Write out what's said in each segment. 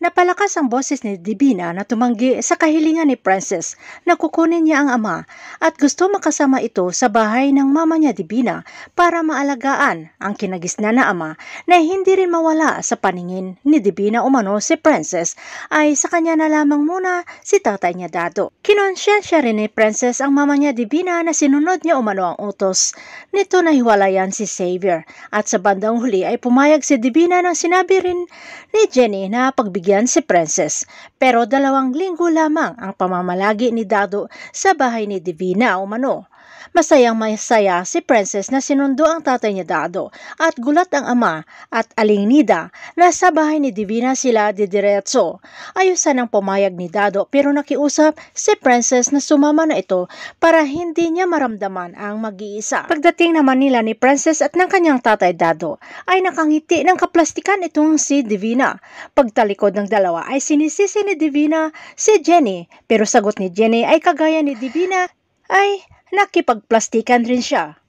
Napalakas ang boses ni Divina na tumanggi sa kahilingan ni Princess na kukunin niya ang ama at gusto makasama ito sa bahay ng mama niya Divina para maalagaan ang kinagisnan na ama na hindi rin mawala sa paningin ni Divina umano si Princess ay sa kanya na lamang muna si tatay niya Dado. Kinonsyensya rin ni Princess ang mama niya Divina na sinunod niya umano ang utos nito na hiwalayan si Xavier at sa bandang huli ay pumayag si Divina nang sinabi rin ni Jenny na pagbigyan si Princess. Pero 2 linggo lamang ang pamamalagi ni Dado sa bahay ni Divina umano. Masayang masaya si Princess na sinundo ang tatay niya Dado at gulat ang ama at Aling Nida na sa bahay ni Divina sila didiretso. Ayusan ang pumayag ni Dado pero nakiusap si Princess na sumama na ito para hindi niya maramdaman ang mag-iisa. Pagdating naman nila ni Princess at ng kanyang tatay Dado ay nakangiti ng kaplastikan itong si Divina. Pagtalikod ng dalawa ay sinisisi ni Divina si Jenny pero sagot ni Jenny ay kagaya ni Divina ay nakipagplastikan rin siya.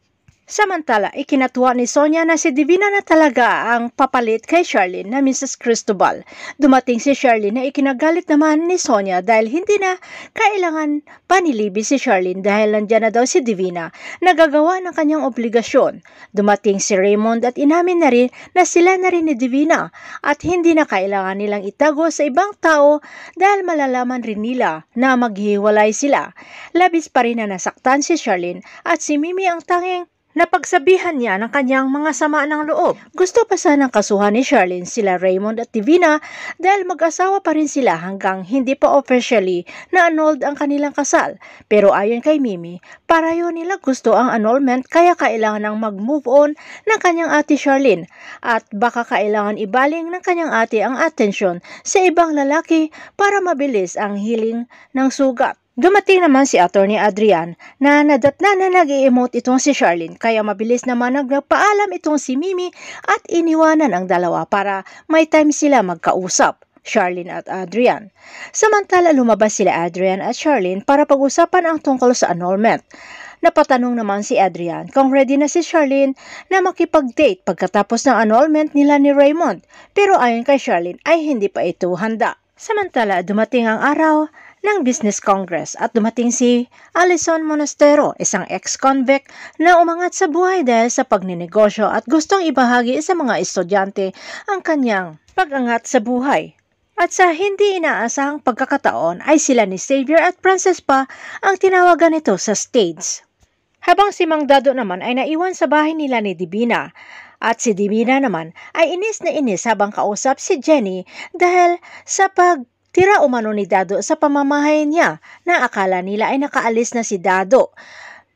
Samantala, ikinatuwa ni Sonia na si Divina na talaga ang papalit kay Charlene na Mrs. Cristobal. Dumating si Charlene na ikinagalit naman ni Sonia dahil hindi na kailangan panilibi si Charlene dahil nandiyan na daw si Divina na gagawa ng kanyang obligasyon. Dumating si Raymond at inamin na rin na sila na rin ni Divina at hindi na kailangan nilang itago sa ibang tao dahil malalaman rin nila na maghiwalay sila. Labis pa rin na nasaktan si Charlene at si Mimi ang tanging napagsabihan niya ng kanyang mga sama ng loob. Gusto pa sanang kasuhan ni Charlene sila Raymond at Divina dahil mag-asawa pa rin sila hanggang hindi pa officially na-annulled ang kanilang kasal. Pero ayon kay Mimi, pareho nila gusto ang annulment kaya kailangan nang mag-move on ng kanyang ate Charlene at baka kailangan ibaling ng kanyang ate ang atensyon sa ibang lalaki para mabilis ang healing ng sugat. Dumating naman si Attorney Adrian na nadatna na nag-i-emote itong si Charlene kaya mabilis naman nagpaalam itong si Mimi at iniwanan ang dalawa para may time sila magkausap, Charlene at Adrian. Samantala lumabas sila Adrian at Charlene para pag-usapan ang tungkol sa annulment. Napatanong naman si Adrian kung ready na si Charlene na makipag-date pagkatapos ng annulment nila ni Raymond pero ayon kay Charlene ay hindi pa ito handa. Samantala dumating ang araw ng Business Congress at dumating si Alison Monastero, isang ex-convict na umangat sa buhay dahil sa pagninegosyo at gustong ibahagi sa mga estudyante ang kanyang pag-angat sa buhay. At sa hindi inaasahang pagkakataon ay sila ni Xavier at Princess pa ang tinawagan nito sa stage. Habang si Mang Dado naman ay naiwan sa bahay nila ni Divina. At si Divina naman ay inis na inis habang kausap si Jenny dahil sa pagtira umano ni Dado sa pamamahay niya na akala nila ay nakaalis na si Dado.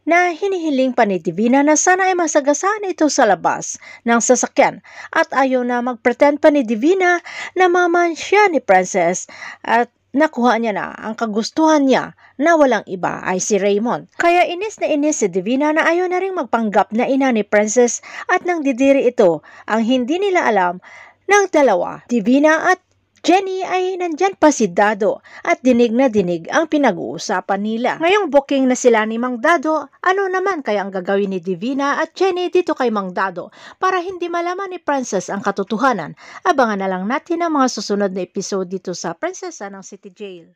Na hinihiling pa ni Divina na sana ay masagasaan ito sa labas ng sasakyan at ayaw na mag-pretend pa ni Divina na mama siya ni Princess at nakuha niya na ang kagustuhan niya na walang iba ay si Raymond. Kaya inis na inis si Divina na ayaw na rin magpanggap na ina ni Princess at nang didiri ito ang hindi nila alam ng dalawa. Divina at Jenny ay nandyan pa si Dado at dinig na dinig ang pinag-uusapan nila. Ngayong booking na sila ni Mang Dado, ano naman kaya ang gagawin ni Divina at Jenny dito kay Mang Dado para hindi malaman ni Princess ang katotohanan? Abangan na lang natin ang mga susunod na episode dito sa Prinsesa ng City Jail.